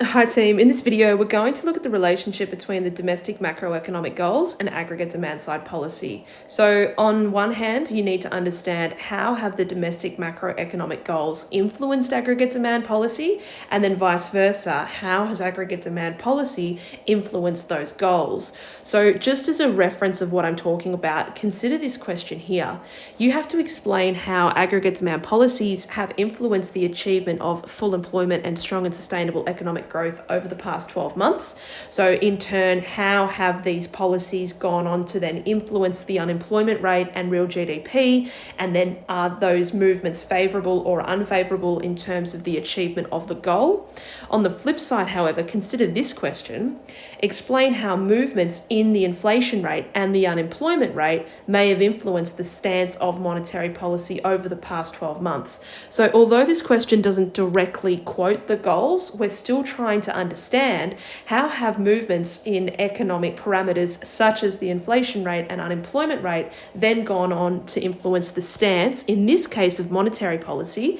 Hi team, in this video we're going to look at the relationship between the domestic macroeconomic goals and aggregate demand side policy. So on one hand, you need to understand how have the domestic macroeconomic goals influenced aggregate demand policy, and then vice versa, how has aggregate demand policy influenced those goals. So just as a reference of what I'm talking about, consider this question here. You have to explain how aggregate demand policies have influenced the achievement of full employment and strong and sustainable economic growth over the past 12 months. So in turn, how have these policies gone on to then influence the unemployment rate and real GDP? And then are those movements favourable or unfavourable in terms of the achievement of the goal? On the flip side, however, consider this question. Explain how movements in the inflation rate and the unemployment rate may have influenced the stance of monetary policy over the past 12 months. So although this question doesn't directly quote the goals, we're still trying to understand how have movements in economic parameters such as the inflation rate and unemployment rate then gone on to influence the stance, in this case of monetary policy,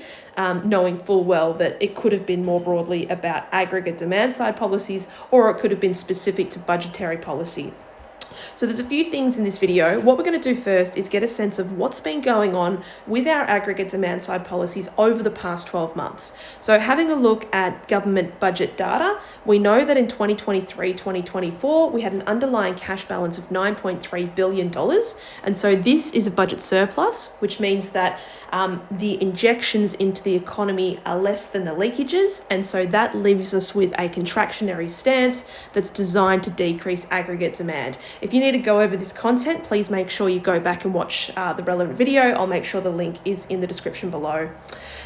knowing full well that it could have been more broadly about aggregate demand side policies, or it could have been specific to budgetary policy. So there's a few things in this video. What we're going to do first is get a sense of what's been going on with our aggregate demand side policies over the past 12 months. So having a look at government budget data, we know that in 2023-2024, we had an underlying cash balance of $9.3 billion. And so this is a budget surplus, which means that the injections into the economy are less than the leakages. And so that leaves us with a contractionary stance that's designed to decrease aggregate demand. If you need to go over this content, please make sure you go back and watch the relevant video. I'll make sure the link is in the description below.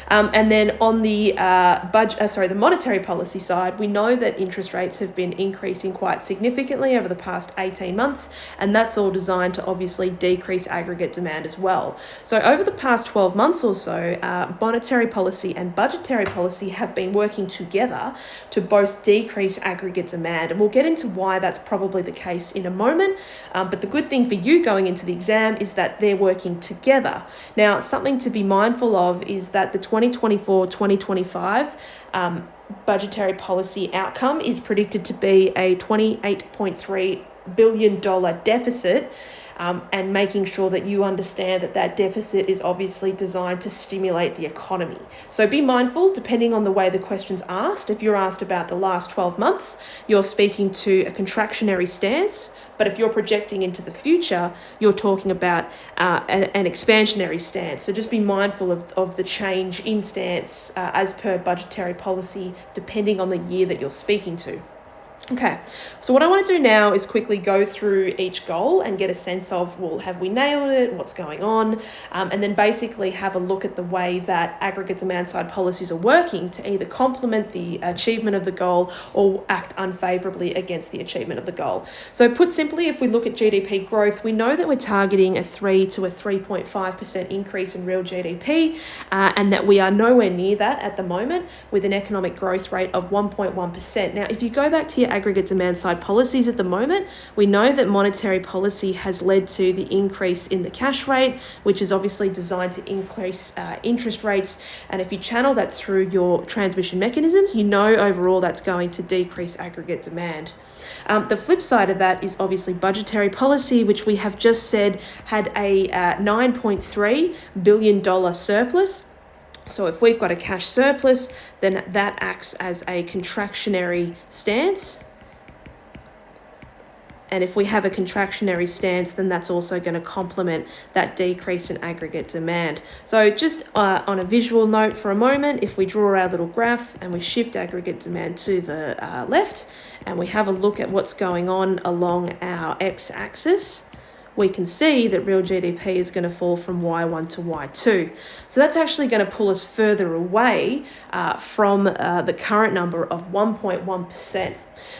And then on the the monetary policy side, we know that interest rates have been increasing quite significantly over the past 18 months, and that's all designed to obviously decrease aggregate demand as well. So over the past 12 months or so, monetary policy and budgetary policy have been working together to both decrease aggregate demand, and we'll get into why that's probably the case in a moment. But the good thing for you going into the exam is that they're working together. Now, something to be mindful of is that the 2024-2025 budgetary policy outcome is predicted to be a $28.3 billion deficit, and making sure that you understand that that deficit is obviously designed to stimulate the economy. So be mindful, depending on the way the question's asked. If you're asked about the last 12 months, you're speaking to a contractionary stance. But if you're projecting into the future, you're talking about an expansionary stance. So just be mindful of the change in stance as per budgetary policy, depending on the year that you're speaking to. Okay, so what I want to do now is quickly go through each goal and get a sense of, well, have we nailed it? What's going on? And then basically have a look at the way that aggregate demand side policies are working to either complement the achievement of the goal or act unfavourably against the achievement of the goal. So put simply, if we look at GDP growth, we know that we're targeting a 3 to a 3.5% increase in real GDP, and that we are nowhere near that at the moment with an economic growth rate of 1.1%. Now, if you go back to your aggregate demand side policies at the moment, we know that monetary policy has led to the increase in the cash rate, which is obviously designed to increase interest rates. And if you channel that through your transmission mechanisms, you know overall that's going to decrease aggregate demand. The flip side of that is obviously budgetary policy, which we have just said had a $9.3 billion surplus. So if we've got a cash surplus, then that acts as a contractionary stance. And if we have a contractionary stance, then that's also going to complement that decrease in aggregate demand. So just on a visual note for a moment, if we draw our little graph and we shift aggregate demand to the left, and we have a look at what's going on along our x-axis, we can see that real GDP is going to fall from Y1 to Y2. So that's actually going to pull us further away from the current number of 1.1%.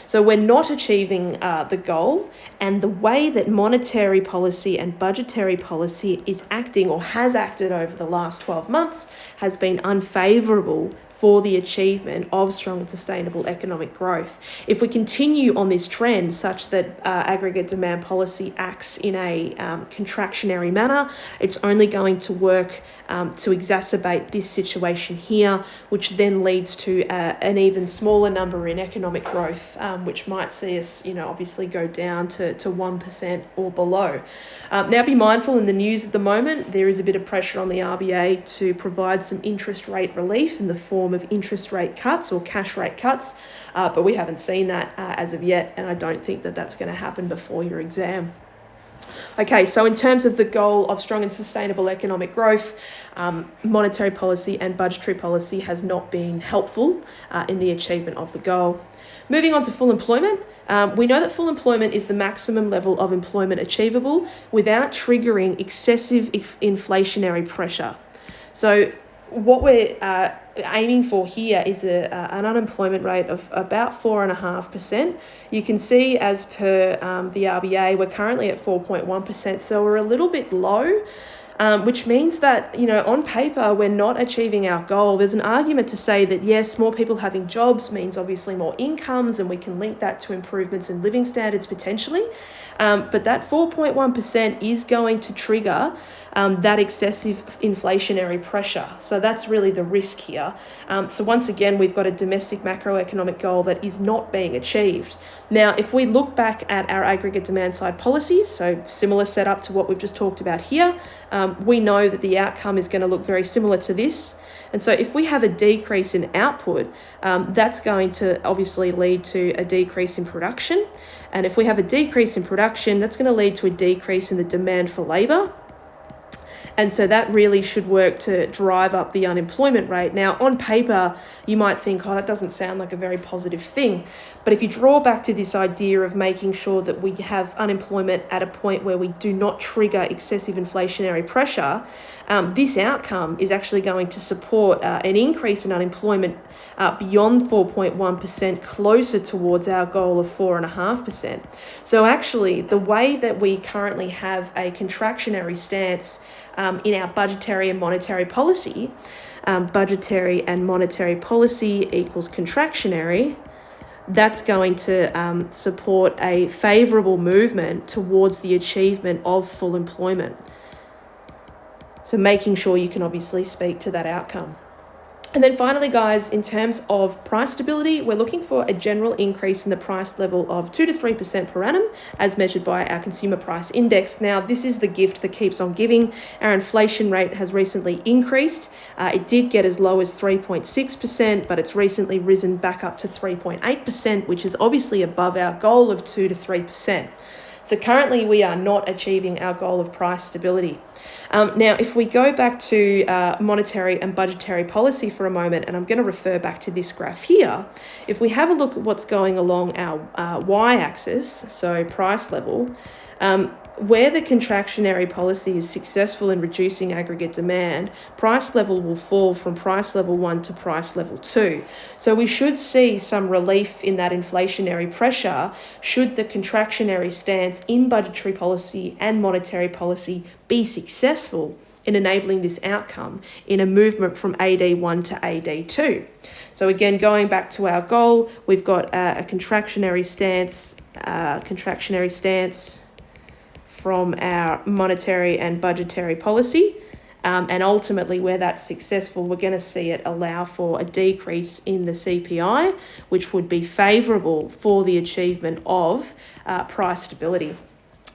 So we're not achieving the goal, and the way that monetary policy and budgetary policy is acting or has acted over the last 12 months has been unfavourable for the achievement of strong and sustainable economic growth. If we continue on this trend such that aggregate demand policy acts in a contractionary manner, it's only going to work to exacerbate this situation here, which then leads to an even smaller number in economic growth, which might see us, obviously go down to 1% or below. Now, be mindful, in the news at the moment, there is a bit of pressure on the RBA to provide some interest rate relief in the form of interest rate cuts or cash rate cuts, but we haven't seen that as of yet, and I don't think that that's going to happen before your exam. Okay, so in terms of the goal of strong and sustainable economic growth, monetary policy and budgetary policy has not been helpful in the achievement of the goal. Moving on to full employment, we know that full employment is the maximum level of employment achievable without triggering excessive inflationary pressure. So what we're aiming for here is an unemployment rate of about 4.5%. You can see, as per the RBA, we're currently at 4.1%, so we're a little bit low, which means that, on paper, we're not achieving our goal. There's an argument to say that, yes, more people having jobs means obviously more incomes, and we can link that to improvements in living standards potentially. But that 4.1% is going to trigger that excessive inflationary pressure. So that's really the risk here. So once again, we've got a domestic macroeconomic goal that is not being achieved. Now, if we look back at our aggregate demand side policies, so similar setup to what we've just talked about here, we know that the outcome is going to look very similar to this. And so if we have a decrease in output, that's going to obviously lead to a decrease in production. And if we have a decrease in production, that's going to lead to a decrease in the demand for labour. And so that really should work to drive up the unemployment rate. Now, on paper, you might think, that doesn't sound like a very positive thing. But if you draw back to this idea of making sure that we have unemployment at a point where we do not trigger excessive inflationary pressure, this outcome is actually going to support an increase in unemployment beyond 4.1%, closer towards our goal of 4.5%. So actually, the way that we currently have a contractionary stance in our budgetary and monetary policy, budgetary and monetary policy equals contractionary, that's going to support a favourable movement towards the achievement of full employment. So making sure you can obviously speak to that outcome. And then finally, guys, in terms of price stability, we're looking for a general increase in the price level of 2 to 3% per annum, as measured by our consumer price index. Now, this is the gift that keeps on giving. Our inflation rate has recently increased. It did get as low as 3.6%, but it's recently risen back up to 3.8%, which is obviously above our goal of 2 to 3%. So currently we are not achieving our goal of price stability. Now, if we go back to monetary and budgetary policy for a moment, and I'm going to refer back to this graph here, if we have a look at what's going along our y-axis, so price level, where the contractionary policy is successful in reducing aggregate demand, price level will fall from price level 1 to price level 2. So we should see some relief in that inflationary pressure should the contractionary stance in budgetary policy and monetary policy be successful in enabling this outcome in a movement from AD1 to AD2. So again, going back to our goal, we've got a contractionary stance from our monetary and budgetary policy. And ultimately, where that's successful, we're going to see it allow for a decrease in the CPI, which would be favourable for the achievement of price stability.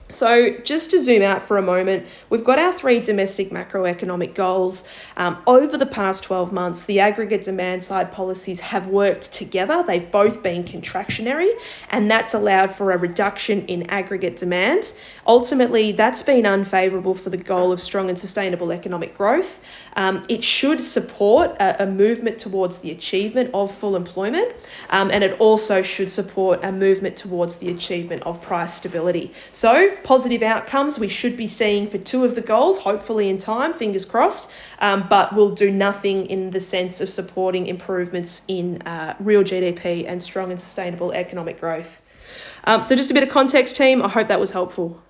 So just to zoom out for a moment, we've got our 3 domestic macroeconomic goals. Over the past 12 months, the aggregate demand side policies have worked together. They've both been contractionary, and that's allowed for a reduction in aggregate demand. Ultimately, that's been unfavourable for the goal of strong and sustainable economic growth. It should support a movement towards the achievement of full employment, and it also should support a movement towards the achievement of price stability. So positive outcomes we should be seeing for 2 of the goals, hopefully in time, fingers crossed, but will do nothing in the sense of supporting improvements in real GDP and strong and sustainable economic growth. So just a bit of context, team. I hope that was helpful.